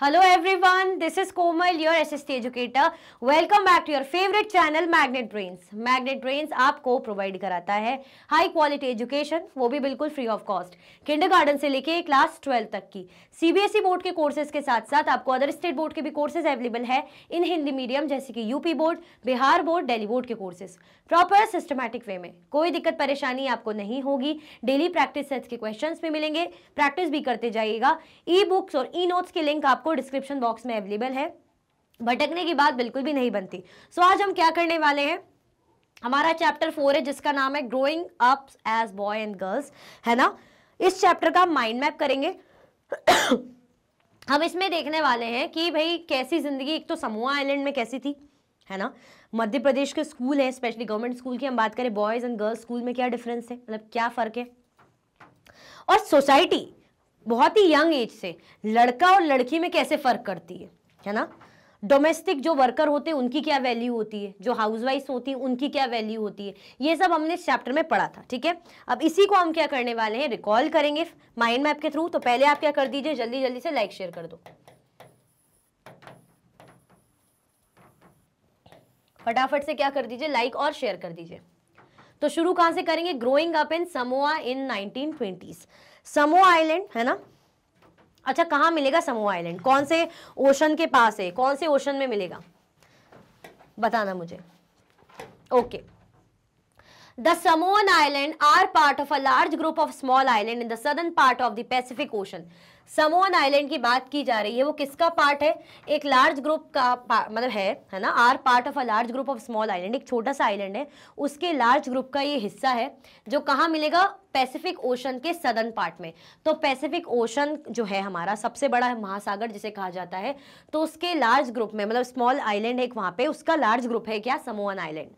Hello everyone, this is Komal, your SST educator. Welcome back to your favorite channel Magnet Brains. Magnet Brains आपको provide कराता है high quality education, वो भी बिल्कुल free of cost, kindergarten से लेके class 12 तक की सीबीएसई बोर्ड के कोर्सेज के साथ साथ आपको अदर स्टेट बोर्ड के भी कोर्सेज अवेलेबल है इन हिंदी मीडियम, जैसे कि UP board, Bihar board, Delhi board के कोर्सेज प्रॉपर सिस्टमैटिक वे में। कोई दिक्कत परेशानी आपको नहीं होगी। डेली प्रैक्टिस सेट्स के क्वेश्चंस भी मिलेंगे, प्रैक्टिस भी करते जाइएगा। ई बुक्स और ई नोट्स के लिंक आपको डिस्क्रिप्शन बॉक्स में अवेलेबल है, भटकने की बात बिल्कुल भी नहीं बनती। सो आज हम क्या करने वाले हैं, हमारा चैप्टर 4 है जिसका नाम है growing up as boy and girls, है ना। इस चैप्टर का माइंड मैप करेंगे। हम इसमें देखने वाले हैं कि भाई कैसी जिंदगी, एक तो समोआ आइलैंड में कैसी थी, है ना। मध्य प्रदेश के स्कूल है, स्पेशली गवर्नमेंट स्कूल की हम बात करें, बॉयज एंड गर्ल्स स्कूल में क्या डिफरेंस है, मतलब क्या फर्क है। और सोसाइटी बहुत ही यंग एज से लड़का और लड़की में कैसे फर्क करती है ना। डोमेस्टिक जो वर्कर होते हैं उनकी क्या वैल्यू होती है, जो हाउसवाइफ होती है उनकी क्या वैल्यू होती है, ये सब हमने इस चैप्टर में पढ़ा था। ठीक है, अब इसी को हम क्या करने वाले हैं, रिकॉल करेंगे माइंड मैप के थ्रू। तो पहले आप क्या कर दीजिए, जल्दी जल्दी से लाइक शेयर कर दो, फटाफट से क्या कर दीजिए, लाइक और शेयर कर दीजिए। तो शुरू कहां से करेंगे, growing up in Samoa in 1920s। Samoa island, है ना। अच्छा, कहां मिलेगा समोआ आइलैंड, कौन से ओशन के पास है, कौन से ओशन में मिलेगा, बताना मुझे। Okay, The Samoan Island are part of a large group of small island in the southern part of the Pacific Ocean. Samoan island की बात की जा रही है, वो किसका पार्ट है, एक लार्ज ग्रुप का मतलब है ना। Are part of a large group of small island, एक छोटा सा आइलैंड है, उसके लार्ज ग्रुप का ये हिस्सा है जो कहाँ मिलेगा, पैसिफिक ओशन के सदर्न पार्ट में। तो पैसिफिक ओशन जो है हमारा सबसे बड़ा महासागर जिसे कहा जाता है, तो उसके लार्ज ग्रुप में, मतलब स्मॉल आइलैंड है एक वहां पे, उसका लार्ज ग्रुप है क्या, समोअन island.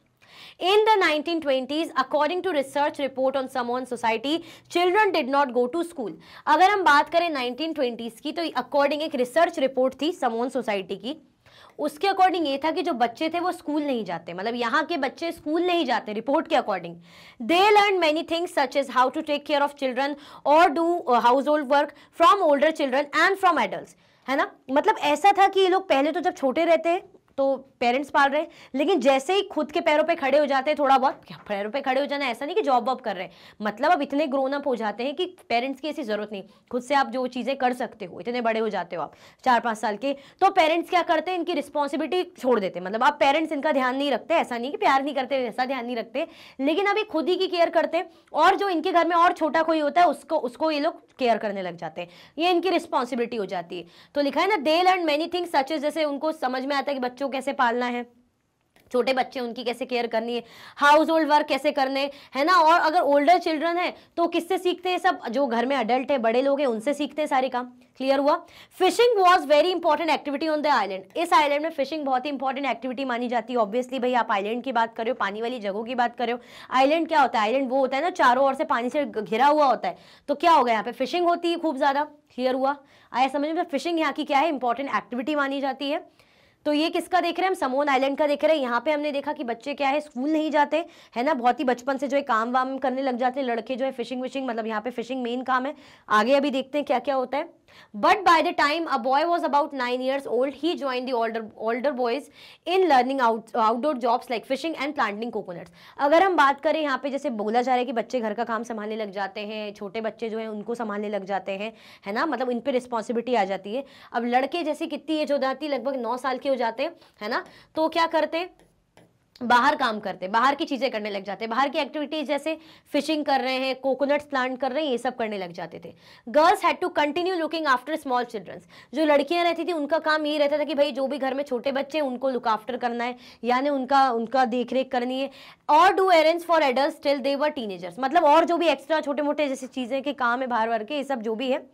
In the 1920s, according to research report on Samoan society, children did not go to school. अगर हम बात करें 1920s की, तो अकॉर्डिंग एक रिसर्च रिपोर्ट थी समोन सोसाइटी की, उसके अकॉर्डिंग ये था कि जो बच्चे थे वो स्कूल नहीं जाते, मतलब यहाँ के बच्चे स्कूल नहीं जाते। रिपोर्ट के according they learn many things such as how to take care of children और do household work from older children and from adults, है ना। मतलब ऐसा था कि ये लोग पहले तो जब छोटे रहते हैं तो पेरेंट्स पाल रहे हैं, लेकिन जैसे ही खुद के पैरों पे खड़े हो जाते हैं, थोड़ा बहुत क्या पैरों पे खड़े हो जाना, ऐसा नहीं कि जॉब वॉब कर रहे हैं, मतलब अब इतने ग्रोन अप हो जाते हैं कि पेरेंट्स की ऐसी जरूरत नहीं, खुद से आप जो चीजें कर सकते हो, इतने बड़े हो जाते हो आप 4-5 साल के, तो पेरेंट्स क्या करते हैं, इनकी रिस्पॉन्सिबिलिटी छोड़ देते हैं। मतलब आप पेरेंट्स इनका ध्यान नहीं रखते, ऐसा नहीं कि प्यार नहीं करते, ऐसा ध्यान नहीं रखते, लेकिन अभी खुद ही की केयर करते हैं, और जो इनके घर में और छोटा कोई होता है उसको ये लोग केयर करने लग जाते हैं, ये इनकी रिस्पॉन्सिबिलिटी हो जाती है। तो लिखा है ना, they learn many things such as, जैसे उनको समझ में आता है कि बच्चों को कैसे पालना है, छोटे बच्चे उनकी कैसे केयर करनी है, हाउस होल्ड वर्क कैसे करने, है ना। और अगर ओल्डर चिल्ड्रन है तो किससे सीखते हैं, सब जो घर में अडल्ट है, बड़े लोग हैं, उनसे सीखते हैं सारे काम। क्लियर हुआ। Fishing was very important activity on the island. इस आइलैंड में फिशिंग बहुत ही इंपॉर्टेंट एक्टिविटी मानी जाती है। ऑब्वियसली भाई आप आइलैंड की बात कर रहे हो, पानी वाली जगहों की बात कर रहे हो। आइलैंड क्या होता है, आइलैंड वो होता है ना चारों ओर से पानी से घिरा हुआ होता है, तो क्या होगा, यहाँ पे फिशिंग होती है खूब ज्यादा। क्लियर हुआ, आया समझ में। फिशिंग यहाँ की क्या है, इंपॉर्टेंट एक्टिविटी मानी जाती है। तो ये किसका देख रहे हैं हम, समोन आइलैंड का देख रहे हैं। यहाँ पे हमने देखा कि बच्चे क्या है, स्कूल नहीं जाते, है ना, बहुत ही बचपन से जो है काम वाम करने लग जाते हैं लड़के, जो है फिशिंग विशिंग, मतलब यहाँ पे फिशिंग मेन काम है। आगे अभी देखते हैं क्या क्या होता है। But by the time a boy was about 9 years old, he joined the older boys in learning outdoor jobs like fishing and planting coconuts. अगर हम बात करें यहाँ पे, जैसे बोला जा रहा है कि बच्चे घर का काम संभालने लग जाते हैं, छोटे बच्चे जो हैं उनको संभालने लग जाते हैं, है ना, मतलब इन पे रिस्पॉन्सिबिलिटी आ जाती है। अब लड़के जैसे कितनी एज हो जाती है, लगभग 9 साल के हो जाते हैं, है ना, तो क्या करते, बाहर काम करते, बाहर की चीजें करने लग जाते, बाहर की एक्टिविटीज जैसे फिशिंग कर रहे हैं, कोकोनट्स प्लांट कर रहे हैं, ये सब करने लग जाते थे। Girls had to continue looking after small childrens. जो लड़कियां रहती थी उनका काम ये रहता था कि भाई जो भी घर में छोटे बच्चे हैं उनको लुक आफ्टर करना है, यानी उनका देख रेख करनी है। और do arrange for adults till they were teenagers, मतलब और जो भी एक्स्ट्रा छोटे मोटे जैसे चीजें के काम है बाहर वार के, ये सब जो भी है,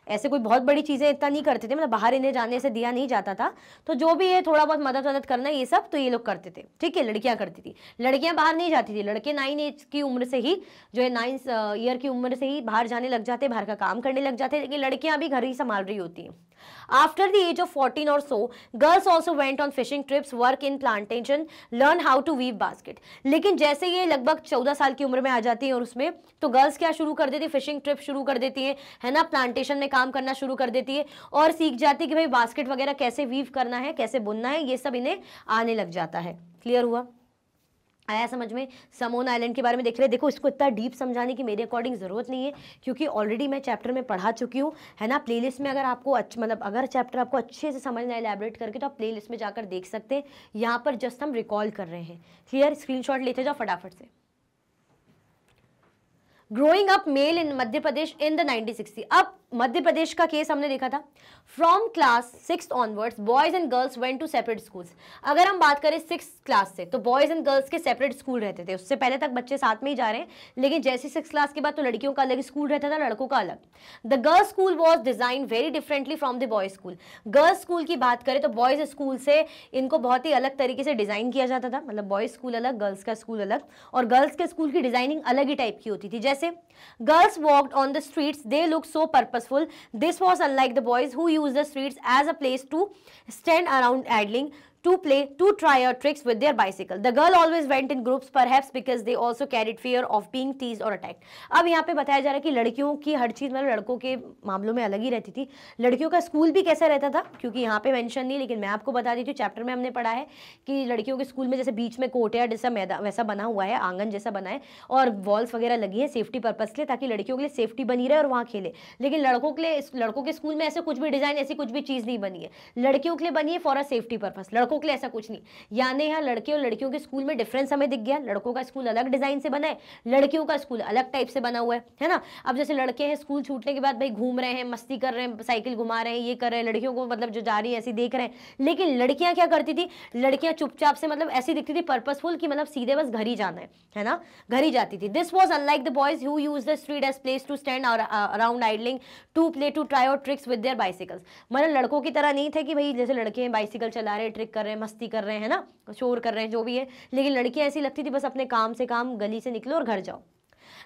ऐसे कोई बहुत बड़ी चीजें इतना नहीं करते थे, मतलब बाहर इन्हें जाने से दिया नहीं जाता था, तो जो भी है थोड़ा बहुत मदद करना ये सब तो ये लोग करते थे। ठीक है, लड़कियां करती थी, लड़कियां बाहर नहीं जाती थी। लड़के 9 एज की उम्र से ही, जो है 9 ईयर की उम्र से ही बाहर जाने लग जाते, बाहर का काम करने लग जाते, लेकिन लड़कियां अभी घर ही संभाल रही होती हैं। After the age of 14 or so, girls also went on fishing trips, work in plantation, learn how to weave basket. लेकिन जैसे ये लगभग 14 साल की उम्र में आ जाती हैं और उसमें तो गर्ल्स क्या शुरू कर देती है, फिशिंग ट्रिप शुरू कर देती है ना, प्लांटेशन में काम करना शुरू कर देती है और सीख जाती है कि भाई बास्केट वगैरह कैसे वीव करना है, कैसे बुनना है, ये सब इन्हें आने लग जाता है। क्लियर हुआ? आया समझ में? समोन आइलैंड के बारे में देख रहे हैं। देखो इसको इतना डीप समझाने की मेरे अकॉर्डिंग ज़रूरत नहीं है क्योंकि ऑलरेडी मैं चैप्टर में पढ़ा चुकी हूँ, है ना। प्लेलिस्ट में अगर आपको मतलब अगर चैप्टर आपको अच्छे से समझना है एलैबोरेट करके तो आप प्लेलिस्ट में जाकर देख सकते हैं। यहाँ पर जस्ट हम रिकॉल कर रहे हैं। क्लियर? स्क्रीनशॉट लेते जाओ फटाफट से। Growing up male in Madhya Pradesh in the 1960। अब मध्य प्रदेश का केस हमने देखा था। From class 6 onwards boys and girls went to separate schools. अगर हम बात करें 6 क्लास से तो बॉयज एंड गर्ल्स के सेपरेट स्कूल रहते थे। उससे पहले तक बच्चे साथ में ही जा रहे हैं, लेकिन जैसे 6 क्लास के बाद तो लड़कियों का अलग स्कूल रहता था, लड़कों का अलग। The girls school was design very differently from the boys school. Girls school की बात करें तो बॉयज स्कूल से इनको बहुत ही अलग तरीके से डिजाइन किया जाता था। मतलब बॉयज स्कूल अलग, गर्ल्स का स्कूल अलग, और गर्ल्स के स्कूल की डिजाइनिंग अलग ही टाइप की होती थी। जैसे girls walked on the streets, they looked so purposeful. This was unlike the boys who used the streets as a place to stand around idling, to play, to try out tricks with their bicycle. The girl always went in groups, perhaps because they also carried fear of being teased or attacked. अब यहाँ पे बताया जा रहा है कि लड़कियों की हर चीज़ मतलब लड़कों के मामलों में अलग ही रहती थी। लड़कियों का स्कूल भी कैसा रहता था, क्योंकि यहाँ पे मेंशन नहीं, लेकिन मैं आपको बता देती हूँ, चैप्टर में हमने पढ़ा है कि लड़कियों के स्कूल में जैसे बीच में कोर्टयार्ड जैसा मैदान वैसा बना हुआ है, आंगन जैसा बना है, और वॉल्स वगैरह लगी है सेफ्टी पर्पज के लिए, ताकि लड़कियों के लिए सेफ्टी बनी रहे और वहाँ खेले। लेकिन लड़कों के लिए, लड़कों के स्कूल में ऐसे कुछ भी डिजाइन, ऐसी कुछ भी चीज़ नहीं बनी है। लड़कियों के लिए बनी है फॉर अ सेफ्टी पर्पज, लड़कों के लिए ऐसा कुछ नहीं। यानी यहाँ लड़के और लड़कियों के स्कूल में डिफरेंस हमें दिख गया। लड़कों का स्कूल अलग डिजाइन से बना है, लड़कियों का स्कूल अलग टाइप से बना हुआ है ना। अब जैसे लड़के हैं स्कूल छूटने के बाद भाई घूम रहे हैं, मस्ती कर रहे हैं, साइकिल घुमा रहे हैं, ये कर रहे हैं, लड़कियों को मतलब जो जा रही है ऐसी देख रहे हैं। लेकिन लड़कियां क्या करती थी, लड़कियां चुपचाप से मतलब ऐसी दिखती थी पर्पसफुल कि मतलब सीधे बस घर ही जाना है ना, घर ही जाती थी। This was unlike the boys who use the street as place to stand around idling, to play, to try out tricks with their bicycles. मतलब लड़कों की तरह नहीं थे कि भाई जैसे लड़के हैं बाइसिकल चला रहे हैं, ट्रिक कर रहे हैं, मस्ती कर रहे हैं, है ना, शोर कर रहे हैं, जो भी है। लेकिन लड़कियां ऐसी लगती थी बस अपने काम से काम, गली से निकलो और घर जाओ।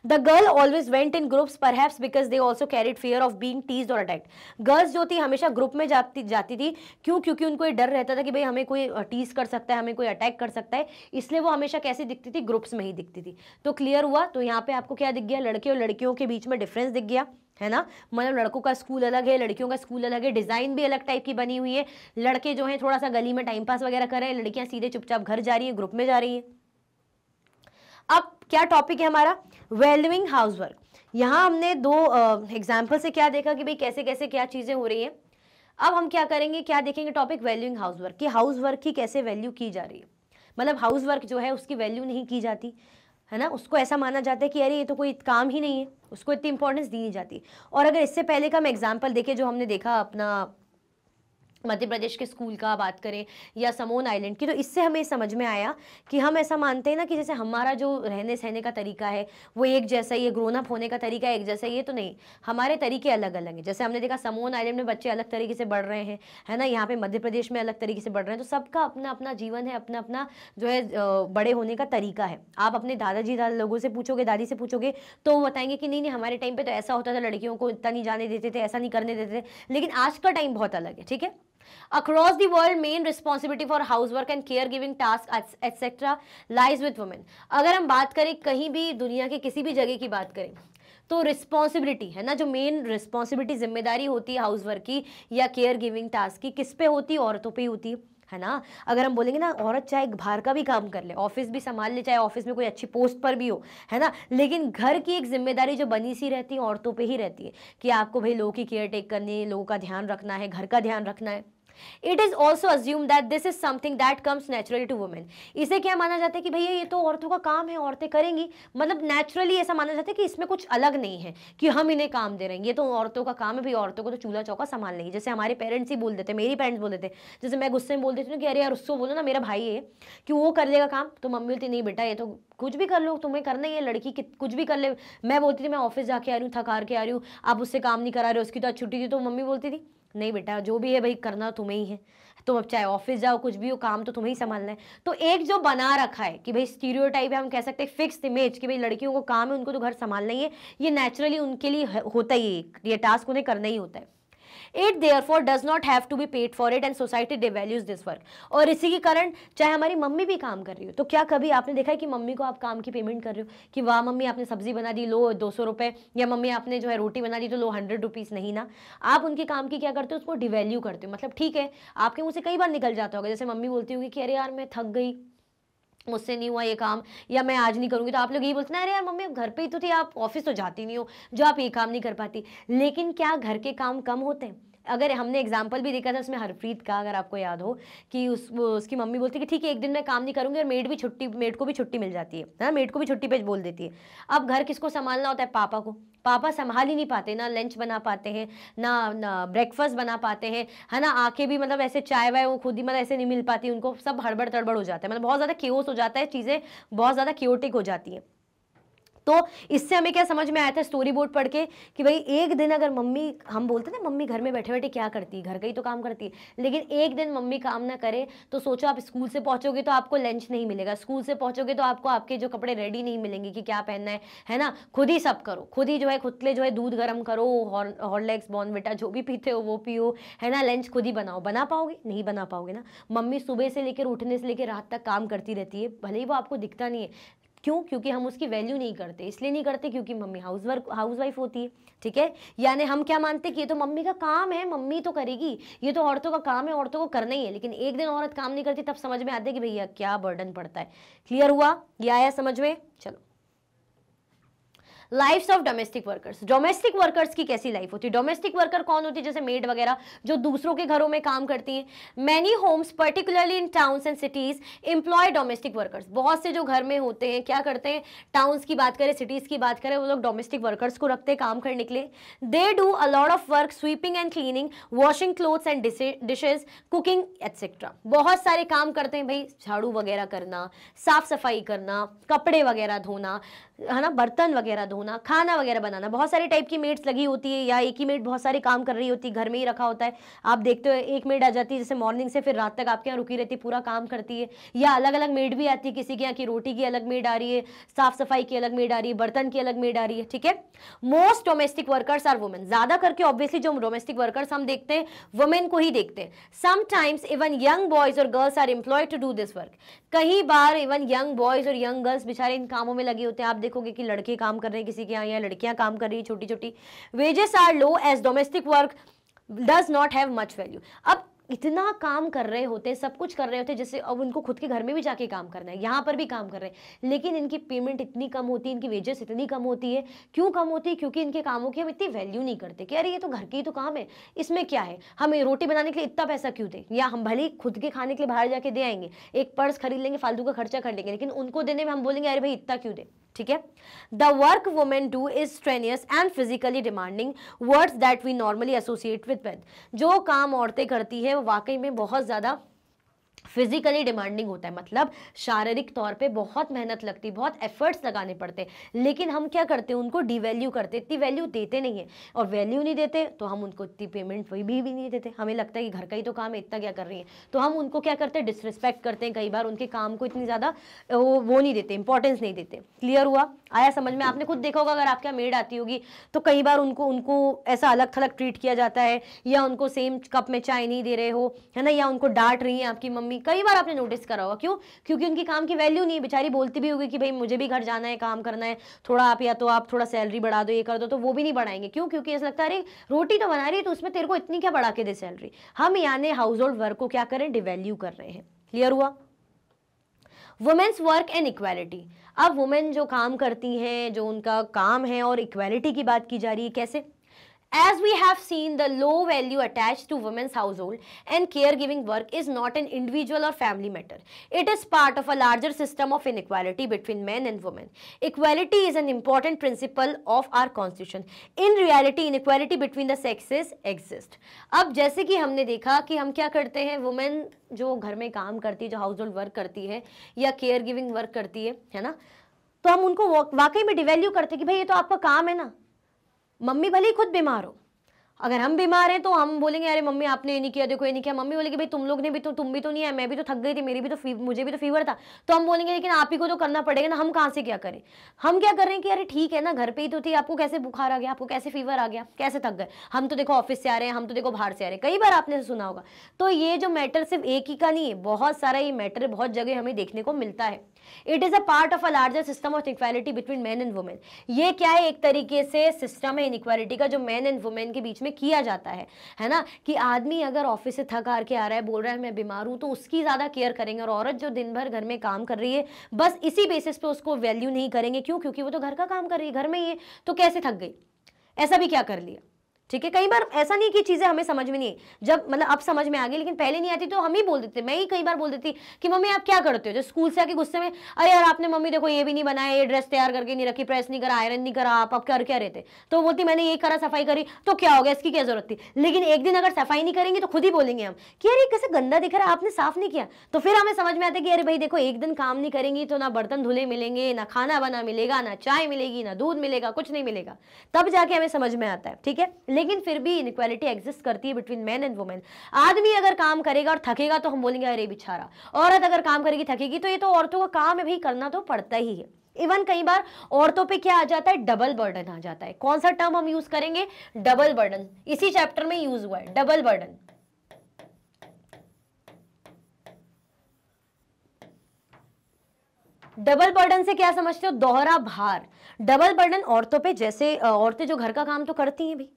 The girl always went in groups, perhaps because they also carried fear of being teased or attacked. Girls जो थी हमेशा ग्रुप में जाती थी। क्यों? क्योंकि उनको ये डर रहता था कि भाई हमें कोई टीज कर सकता है, हमें कोई अटैक कर सकता है, इसलिए वो हमेशा कैसी दिखती थी, ग्रुप्स में ही दिखती थी। तो क्लियर हुआ? तो यहाँ पे आपको क्या दिख गया, लड़के और लड़कियों के बीच में डिफरेंस दिख गया, है ना। मतलब लड़कों का स्कूल अलग है, लड़कियों का स्कूल अलग है, डिजाइन भी अलग टाइप की बनी हुई है। लड़के जो है थोड़ा सा गली में टाइम पास वगैरह कर रहे हैं, लड़कियां सीधे चुपचाप घर जा रही है, ग्रुप में जा रही है। अब क्या टॉपिक है हमारा, वैल्यूइंग हाउसवर्क। यहाँ हमने 2 एग्जाम्पल से क्या देखा कि भाई कैसे कैसे क्या चीजें हो रही हैं। अब हम क्या करेंगे, क्या देखेंगे, टॉपिक वैल्यूइंग हाउसवर्क, कि हाउसवर्क की कैसे वैल्यू की जा रही है। मतलब हाउसवर्क जो है उसकी वैल्यू नहीं की जाती, है ना, उसको ऐसा माना जाता है कि अरे ये तो कोई काम ही नहीं है, उसको इतनी इंपॉर्टेंस दी नहीं जाती। और अगर इससे पहले का हम एग्जाम्पल देखें जो हमने देखा अपना मध्य प्रदेश के स्कूल का बात करें या समोन आइलैंड की, तो इससे हमें समझ में आया कि हम ऐसा मानते हैं ना कि जैसे हमारा जो रहने सहने का तरीका है वो एक जैसा ही है, ग्रोन अप होने का तरीका एक जैसा ही है, तो नहीं, हमारे तरीके अलग अलग हैं। जैसे हमने देखा समोन आइलैंड में बच्चे अलग तरीके से बढ़ रहे हैं, है ना, यहाँ पे मध्य प्रदेश में अलग तरीके से बढ़ रहे हैं। तो सबका अपना अपना जीवन है, अपना अपना जो है बड़े होने का तरीका है। आप अपने दादाजी लोगों से पूछोगे, दादी से पूछोगे, तो वो बताएंगे कि नहीं नहीं हमारे टाइम पे तो ऐसा होता था, लड़कियों को इतना नहीं जाने देते थे, ऐसा नहीं करने देते थे। लेकिन आज का टाइम बहुत अलग है, ठीक है। Across the world, main responsibility for housework and caregiving tasks, etc., lies with women. अगर हम बात करें कहीं भी दुनिया के किसी भी जगह की बात करें तो रिस्पॉन्सिबिलिटी है ना, जो मेन रिस्पॉन्सिबिलिटी जिम्मेदारी होती है हाउसवर्क की या केयर गिविंग टास्क की, किस पे होती है, औरतों पे ही होती है ना। अगर हम बोलेंगे ना औरत चाहे बाहर का भी काम कर ले, ऑफिस भी संभाल ले, चाहे ऑफिस में कोई अच्छी पोस्ट पर भी हो, है ना, लेकिन घर की एक जिम्मेदारी जो बनी सी रहती है औरतों पे ही रहती है कि आपको भाई लोगों की केयर टेक करनी है, लोगों का ध्यान रखना है, घर का ध्यान रखना है। It is also assumed that this is something that comes naturally to women. इसे क्या माना जाता है कि भैया ये तो औरतों का काम है, औरतें करेंगी, मतलब नेचुरली ऐसा माना जाता है कि इसमें कुछ अलग नहीं है कि हम इन्हें काम दे रहे हैं, ये तो औरतों का काम है, भाई औरतों को तो चूल्हा चौका संभाल लेंगी। जैसे हमारे पेरेंट्स ही बोल देते, मेरी पेरेंट्स बोल देते, जैसे मैं गुस्से में बोल देती हूँ कि अरे यार उसको बोलो ना मेरा भाई है कि वो कर लेगा काम, तो मम्मी बोलती नहीं बेटा ये तो कुछ भी कर लो, तुम्हें करना ही है, लड़की कुछ भी कर ले। मैं बोलती थी मैं ऑफिस जाके आ रही हूँ, थकार के आ रही हूँ, आप उससे काम नहीं करा रहे, उसकी तो आज छुट्टी थी, तो मम्मी बोलती थी नहीं बेटा जो भी है भाई करना तुम्हें ही है, तुम अब चाहे ऑफिस जाओ कुछ भी हो, काम तो तुम्हें ही संभालना है। तो एक जो बना रखा है कि भाई स्टीरियोटाइप है, हम कह सकते हैं फिक्स इमेज कि भाई लड़कियों को काम है, उनको तो घर संभालना ही है, ये नेचुरली उनके लिए होता ही है, ये टास्क उन्हें करना ही होता है। It therefore does not have to be paid for it and society devalues this work. और इसी के कारण चाहे हमारी मम्मी भी काम कर रही हो, तो क्या कभी आपने देखा है कि मम्मी को आप काम की पेमेंट कर रहे हो कि वाह मम्मी आपने सब्जी बना दी, लो 200 रुपये, या मम्मी आपने जो है रोटी बना दी तो लो 100 रुपीज़? नहीं ना, आप उनके काम की क्या करते हो, उसको डिवैल्यू करते हो। मतलब ठीक है, आपके मुँह से कई बार निकल जाता होगा, जैसे मम्मी बोलती होगी कि अरे यार मैं थक गई, मुझसे नहीं हुआ ये काम, या मैं आज नहीं करूंगी, तो आप लोग यही बोलते हैं अरे यार मम्मी घर पे ही तो थी, आप ऑफिस तो जाती नहीं हो, जो आप ये काम नहीं कर पाती। लेकिन क्या घर के काम कम होते हैं? अगर हमने एग्जाम्पल भी देखा था उसमें हरप्रीत का, अगर आपको याद हो कि उसकी मम्मी बोलती कि ठीक है एक दिन मैं काम नहीं करूंगी, और मेड को भी छुट्टी मिल जाती है ना, मेड को भी छुट्टी पे बोल देती है। अब घर किसको संभालना होता है? पापा को। पापा संभाल ही नहीं पाते, ना लंच बना पाते हैं, ना ब्रेकफास्ट बना पाते हैं, है ना, आके भी मतलब ऐसे चाय वाय वो खुद ही मतलब ऐसे नहीं मिल पाती उनको, सब हड़बड़ तड़बड़ हो जाता है, मतलब बहुत ज़्यादा केओस हो जाता है, चीज़ें बहुत ज़्यादा क्योटिक हो जाती हैं। तो इससे हमें क्या समझ में आया था स्टोरी बोर्ड पढ़ के कि भाई एक दिन अगर मम्मी, हम बोलते हैं ना मम्मी घर में बैठे बैठे क्या करती है, घर का ही तो काम करती है, लेकिन एक दिन मम्मी काम ना करे तो सोचो आप स्कूल से पहुंचोगे तो आपको लंच नहीं मिलेगा, स्कूल से पहुंचोगे तो आपको आपके जो कपड़े रेडी नहीं मिलेंगे कि क्या पहनना है ना, खुद ही सब करो, खुद ही जो है खुद ले जो है दूध गर्म करो, हॉर्लिक्स बॉर्नविटा जो भी पीते हो वो पियो, है ना, लंच खुद ही बनाओ। बना पाओगे? नहीं बना पाओगे ना। मम्मी सुबह से लेकर उठने से लेकर रात तक काम करती रहती है, भले ही वो आपको दिखता नहीं है। क्यों? क्योंकि हम उसकी वैल्यू नहीं करते। इसलिए नहीं करते क्योंकि मम्मी हाउस वाइफ होती है, ठीक है। यानी हम क्या मानते कि ये तो मम्मी का काम है, मम्मी तो करेगी, ये तो औरतों का काम है, औरतों को करना ही है। लेकिन एक दिन औरत काम नहीं करती तब समझ में आता है कि भैया क्या बर्डन पड़ता है। क्लियर हुआ? ये आया समझ में? चलो, lifes of domestic workers. Domestic workers की कैसी लाइफ होती है? डोमेस्टिक वर्कर कौन होती है? जैसे मेड वगैरह जो दूसरों के घरों में काम करती हैं। Many homes particularly in towns and cities employ domestic workers. बहुत से जो घर में होते हैं क्या करते हैं, टाउन्स की बात करें, सिटीज की बात करें, वो लोग डोमेस्टिक वर्कर्स को रखते हैं काम करने के लिए। They do a lot of work, sweeping and cleaning, washing clothes and dishes, cooking etcetera. बहुत सारे काम करते हैं भाई, झाड़ू वगैरह करना, साफ सफाई करना, कपड़े वगैरह धोना, है ना, बर्तन वगैरह धोना, खाना वगैरह बनाना। बहुत सारी टाइप की मेड्स लगी होती है, या एक ही मेड बहुत सारे काम कर रही होती है, घर में ही रखा होता है। आप देखते हो एक मेड आ जाती है जैसे मॉर्निंग से फिर रात तक आपके यहाँ रुकी रहती है, पूरा काम करती है। या अलग अलग मेड भी आती है, किसी के यहाँ की रोटी की अलग मेड आ रही है, साफ सफाई की अलग मेड आ रही है, बर्तन की अलग मेड आ रही है, ठीक है। Most domestic workers are women. ज्यादा करके ऑब्वियसली जो डोमेस्टिक वर्कर्स हम देखते हैं वुमेन को ही देखते हैं। समटाइम्स इवन यंग बॉयज और girls are employed to do this work. कई बार इवन यंग बॉयज और यंग गर्ल्स बेचारे इन कामों में लगे होते हैं। आप देखोगे कि लड़के काम कर रहे हैं किसी के यहाँ, या लड़कियां काम कर रही है छोटी छोटी। Wages are low as domestic work does not have much value. अब इतना काम कर रहे होते हैं, सब कुछ कर रहे होते हैं, जैसे अब उनको खुद के घर में भी जाके काम करना है, यहाँ पर भी काम कर रहे हैं, लेकिन इनकी पेमेंट इतनी कम होती है, इनकी वेजेस इतनी कम होती है। क्यों कम होती है? क्योंकि इनके कामों की हम इतनी वैल्यू नहीं करते कि अरे ये तो घर के ही तो काम है, इसमें क्या है, हम रोटी बनाने के लिए इतना पैसा क्यों दें, या हम भले खुद के खाने के लिए बाहर जाके दे आएंगे, एक पर्स खरीद लेंगे, फालतू का खर्चा कर लेंगे, लेकिन उनको देने में हम बोलेंगे अरे भाई इतना क्यों दे, ठीक है। The work women do is strenuous and physically demanding, words that we normally associate with men. जो काम औरतें करती है वो वाकई में बहुत ज्यादा फिजिकली डिमांडिंग होता है, मतलब शारीरिक तौर पे बहुत मेहनत लगती है, बहुत एफर्ट्स लगाने पड़ते हैं। लेकिन हम क्या करते हैं, उनको डिवैल्यू करते, इतनी वैल्यू देते नहीं है। और वैल्यू नहीं देते तो हम उनको इतनी पेमेंट भी नहीं देते। हमें लगता है कि घर का ही तो काम है, इतना क्या कर रही है, तो हम उनको क्या करते हैं, डिसरिस्पेक्ट करते हैं। कई बार उनके काम को इतनी ज़्यादा वो नहीं देते, इंपॉर्टेंस नहीं देते। क्लियर हुआ? आया समझ में? आपने खुद देखा होगा अगर आपके यहाँ मेड आती होगी तो कई बार उनको ऐसा अलग थलग ट्रीट किया जाता है, या उनको सेम कप में चाय नहीं दे रहे हो, है ना, या उनको डांट रही है आपकी मम्मी। कई बार आपने नोटिस करा होगा। क्यों? क्योंकि उनकी काम की वैल्यू नहीं है। बेचारी बोलती भी होगी कि भाई मुझे भी घर जाना है, काम करना है, थोड़ा आप या तो आप थोड़ा सैलरी बढ़ा दो, ये कर दो, तो वो भी नहीं बढ़ाएंगे। क्यों? क्योंकि ऐसा लगता है अरे रोटी तो बना रही है तो उसमें तेरे को इतनी क्या बढ़ा के दे सैलरी। हम यानी हाउस होल्ड वर्क को क्या करें, डिवैल्यू कर रहे हैं। क्लियर हुआ? Women's work and equality. अब वुमेन जो काम करती हैं, जो उनका काम है, और इक्वालिटी की बात की जा रही है। कैसे? As we have seen, the low value attached to women's household and caregiving work is not an individual or family matter. It is part of a larger system of inequality between men and women. Equality is an important principle of our constitution. In reality, inequality between the sexes exist. अब जैसे कि हमने देखा कि हम क्या करते हैं, वुमेन जो घर में काम करती है, जो हाउस होल्ड वर्क करती है या केयर गिविंग वर्क करती है ना, तो हम उनको वाकई में डिवैल्यू करते हैं कि भाई ये तो आपका काम है ना। मम्मी भले ही खुद बीमार हो, अगर हम बीमार हैं तो हम बोलेंगे अरे मम्मी आपने ये नहीं किया, देखो ये नहीं किया। मम्मी बोलेगी भाई तुम लोग ने भी तो, तुम भी तो नहीं है, मैं भी तो थक गई थी, मेरी भी तो मुझे भी तो फीवर था। तो हम बोलेंगे लेकिन आप ही को तो करना पड़ेगा ना, हम कहाँ से क्या करें। हम क्या कर रहे हैं कि अरे ठीक है ना, घर पे ही तो थी, आपको कैसे बुखार आ गया, आपको कैसे फीवर आ गया, कैसे थक गए, हम तो देखो ऑफिस से आ रहे हैं, हम तो देखो बाहर से आ रहे हैं। कई बार आपने सुना होगा। तो ये जो मैटर सिर्फ एक ही का नहीं है, बहुत सारा ये मैटर बहुत जगह हमें देखने को मिलता है। It is a part of a larger system of equality between man and women. ये क्या है, एक तरीके से सिस्टम है इनइक्वालिटी का जो मैन एंड वुमेन के बीच में किया जाता है ना, कि आदमी अगर ऑफिस से थक हार के आ रहा है, बोल रहा है मैं बीमार हूं, तो उसकी ज्यादा केयर करेंगे, और औरत जो दिन भर घर में काम कर रही है बस इसी बेसिस पे उसको वैल्यू नहीं करेंगे। क्यों? क्योंकि वो तो घर का काम कर रही है, घर में ही है, तो कैसे थक गई, ऐसा भी क्या कर लिया। ठीक है, कई बार ऐसा नहीं कि चीजें हमें समझ में नहीं, जब मतलब अब समझ में आ गई, लेकिन पहले नहीं आती तो हम ही बोल देते, मैं ही कई बार बोल देती कि मम्मी आप क्या करते हो, जो स्कूल से आके गुस्से में, अरे यार आपने मम्मी देखो ये भी नहीं बनाया, ये ड्रेस तैयार करके नहीं रखी, प्रेस नहीं करा, आयरन नहीं करा, आप अब कर क्या रहे थे। तो बोलती मैंने ये करा, सफाई करी, तो क्या हो गया, इसकी क्या जरूरत थी। लेकिन एक दिन अगर सफाई नहीं करेंगे तो खुद ही बोलेंगे हम कि यार ये कैसे गंदा दिख रहा है, आपने साफ नहीं किया। तो फिर हमें समझ में आता है कि अरे भाई देखो, एक दिन काम नहीं करेंगी तो ना बर्तन धुले मिलेंगे, ना खाना बना मिलेगा, ना चाय मिलेगी, ना दूध मिलेगा, कुछ नहीं मिलेगा, तब जाके हमें समझ में आता है। ठीक है, लेकिन फिर भी इक्वालिटी एग्जिस्ट करती है बिटवीन मैन एंड वुमेन। आदमी अगर काम करेगा और थकेगा तो हम बोलेंगे अरे बेचारा, औरत अगर काम करेगी थकेगी, तो ये तो औरतों का काम है भाई, करना तो पड़ता ही है। इवन कई बार औरतों पे क्या आ जाता है, डबल बर्डन आ जाता है। कौन सा टर्म हम यूज करेंगे, डबल बर्डन, इसी चैप्टर में यूज हुआ है, डबल बर्डन। डबल बर्डन से क्या समझते हो, दोहरा भार। डबल बर्डन औरतों पे, जैसे औरतें जो घर का काम तो करती हैं भाई,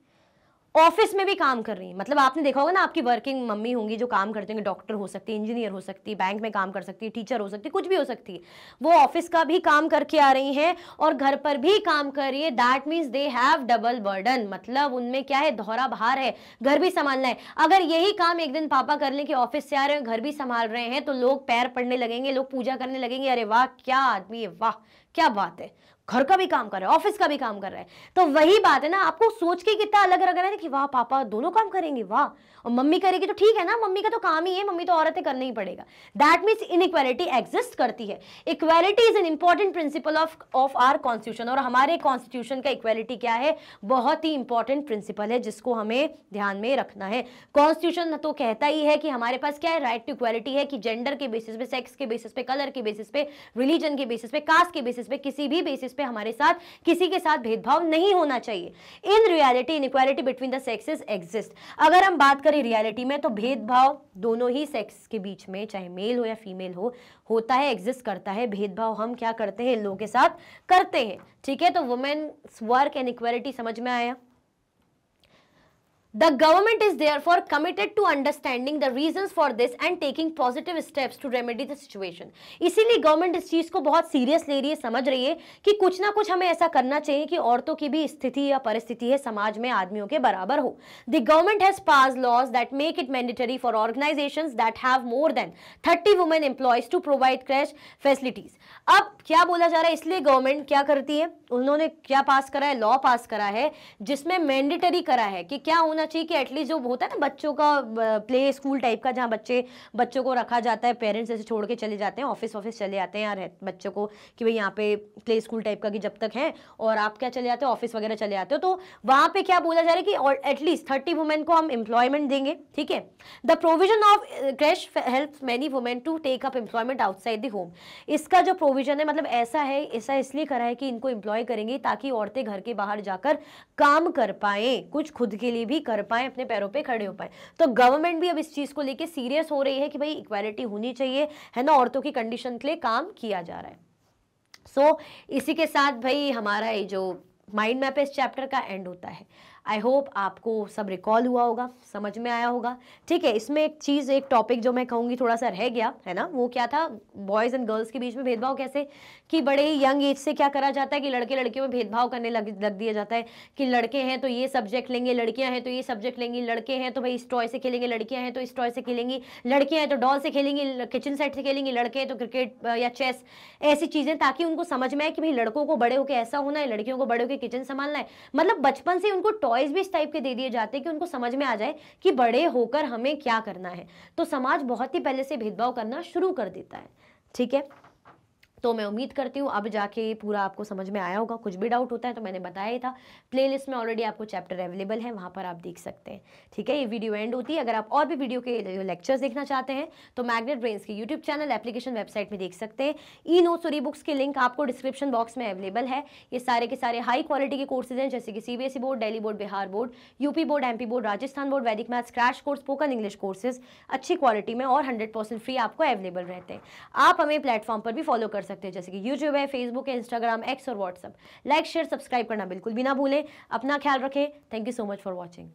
ऑफिस में भी काम कर रही है, मतलब आपने देखा होगा ना, आपकी वर्किंग मम्मी होंगी जो काम करते होंगे, डॉक्टर हो सकती है, इंजीनियर हो सकती है, बैंक में काम कर सकती है, टीचर हो सकती है, कुछ भी हो सकती है, वो ऑफिस का भी काम करके आ रही हैं और घर पर भी काम कर रही है। That means they have double burden, मतलब उनमें क्या है, दोहरा भार है, घर भी संभालना है। अगर यही काम एक दिन पापा कर लें कि ऑफिस से आ रहे हैं, घर भी संभाल रहे हैं, तो लोग पैर पड़ने लगेंगे, लोग पूजा करने लगेंगे, अरे वाह क्या आदमी है, वाह क्या बात है, घर का भी काम कर रहा है, ऑफिस का भी काम कर रहा है। तो वही बात है ना, आपको सोच के कितना अलग लग रहा है कि वाह पापा दोनों काम करेंगे, वाह, और मम्मी करेगी तो ठीक है ना, मम्मी का तो काम ही है, मम्मी तो औरतें करना ही पड़ेगा। दैट मीन्स इनइक्वालिटी एग्जिस्ट करती है। Equality is an important principle of our constitution, और हमारे कॉन्स्टिट्यूशन का इक्वालिटी क्या है, बहुत ही इंपॉर्टेंट प्रिंसिपल है जिसको हमें ध्यान में रखना है। कॉन्स्टिट्यूशन तो कहता ही है कि हमारे पास क्या है, राइट टू इक्वालिटी है, कि जेंडर के बेसिस पे, सेक्स के बेसिस पे, कलर के बेसिस पे, रिलीजन के बेसिस पे, कास्ट के बेसिस पे, किसी भी बेसिस पे हमारे साथ किसी के साथ भेदभाव नहीं होना चाहिए। In reality inequality between the sexes exist. अगर हम बात करें रियलिटी में, तो भेदभाव दोनों ही सेक्स के बीच में, चाहे मेल हो या फीमेल हो, होता है, एग्जिस्ट करता है। भेदभाव हम क्या करते हैं, लोगों के साथ करते हैं। ठीक है, तो वुमेन्स वर्क एंड इक्वालिटी समझ में आया। The government is therefore committed to understanding the reasons for this and taking positive steps to remedy the situation. इसीलिए गवर्नमेंट इस चीज को बहुत सीरियस ले रही है, समझ रही है कि कुछ ना कुछ हमें ऐसा करना चाहिए कि औरतों की भी स्थिति या परिस्थिति है समाज में आदमियों के बराबर हो। The government has passed laws that make it mandatory for organizations that have more than 30 women employees to provide crash facilities. अब क्या बोला जा रहा है, इसलिए गवर्नमेंट क्या करती है, उन्होंने क्या पास करा है, लॉ पास करा है जिसमें मैंडेटरी करा है कि क्या होना चाहिए, कि एटलीस्ट जो होता है ना बच्चों का प्ले स्कूल टाइप का, जहाँ बच्चों को रखा जाता है, पेरेंट्स ऐसे छोड़ के चले जाते हैं, ऑफिस चले जाते हैं यार बच्चों को कि भाई यहाँ पे प्ले स्कूल टाइप का कि जब तक है, और आप क्या चले जाते हो, ऑफिस वगैरह चले जाते हो, तो वहाँ पे क्या बोला जा रहा है कि एटलीस्ट 30 वुमेन को हम एम्प्लॉयमेंट देंगे। ठीक है, the provision of creche helps many women to take up employment outside the home. इसका जो प्रोविजन है, मतलब ऐसा इसलिए करा है कि इनको एम्प्लॉय करेंगे ताकि औरतें घर के बाहर जाकर काम कर पाए, कुछ खुद के लिए भी कर पाए, अपने पैरों पे खड़े हो पाए। तो गवर्नमेंट भी अब इस चीज को लेके सीरियस हो रही है कि भाई इक्वालिटी होनी चाहिए, है ना, औरतों की कंडीशन के लिए काम किया जा रहा है। सो इसी के साथ भाई हमारा ये जो माइंड मैप है इस चैप्टर का एंड होता है। आई होप आपको सब रिकॉल हुआ होगा, समझ में आया होगा। ठीक है, इसमें एक टॉपिक जो मैं कहूँगी थोड़ा सा रह गया है ना, वो क्या था, बॉयज़ एंड गर्ल्स के बीच में भेदभाव कैसे, कि बड़े ही यंग एज से क्या करा जाता है कि लड़के लड़कियों में भेदभाव करने लग दिया जाता है कि लड़के हैं तो ये सब्जेक्ट लेंगे, लड़कियां हैं तो ये सब्जेक्ट लेंगी, लड़के हैं तो भाई इस टॉय से खेलेंगे, लड़कियां हैं तो इस टॉय से खेलेंगी, लड़कियां हैं तो डॉल से खेलेंगी, किचन सेट से खेलेंगी, लड़के हैं तो क्रिकेट या चेस, ऐसी चीज़ें, ताकि उनको समझ में आए कि भाई लड़कों को बड़े होकर ऐसा होना है, लड़कियों को बड़े होकर किचन संभालना है। मतलब बचपन से उनको टॉयज भी इस टाइप के दे दिए जाते हैं कि उनको समझ में आ जाए कि बड़े होकर हमें क्या करना है। तो समाज बहुत ही पहले से भेदभाव करना शुरू कर देता है। ठीक है, तो मैं उम्मीद करती हूँ अब जाके पूरा आपको समझ में आया होगा। कुछ भी डाउट होता है तो मैंने बताया ही था, प्लेलिस्ट में ऑलरेडी आपको चैप्टर अवेलेबल है, वहाँ पर आप देख सकते हैं। ठीक है, ये वीडियो एंड होती है। अगर आप और भी वीडियो के लेक्चर्स देखना चाहते हैं तो मैग्नेट ब्रेन्स के यूट्यूब चैनल, एप्लीकेशन, वेबसाइट में देख सकते हैं। ई नोट्स और ई बुक्स के लिंक आपको डिस्क्रिप्शन बॉक्स में अवेलेबल है। ये सारे के सारे हाई क्वालिटी के कोर्सेज हैं, जैसे कि CBSE board, Delhi board, Bihar board, UP board, MP board, Rajasthan board, Vedic maths, crash course, spoken English courses अच्छी क्वालिटी में और 100% फ्री आपको अवेलेबल रहते हैं। आप हमें प्लेटफॉर्म पर भी फॉलो कर सकते हैं, जैसे कि यूट्यूब है, फेसबुक है, इंस्टाग्राम, एक्स और व्हाट्सएप। लाइक शेयर सब्सक्राइब करना बिल्कुल भी ना भूलें। अपना ख्याल रखें। Thank you so much for watching.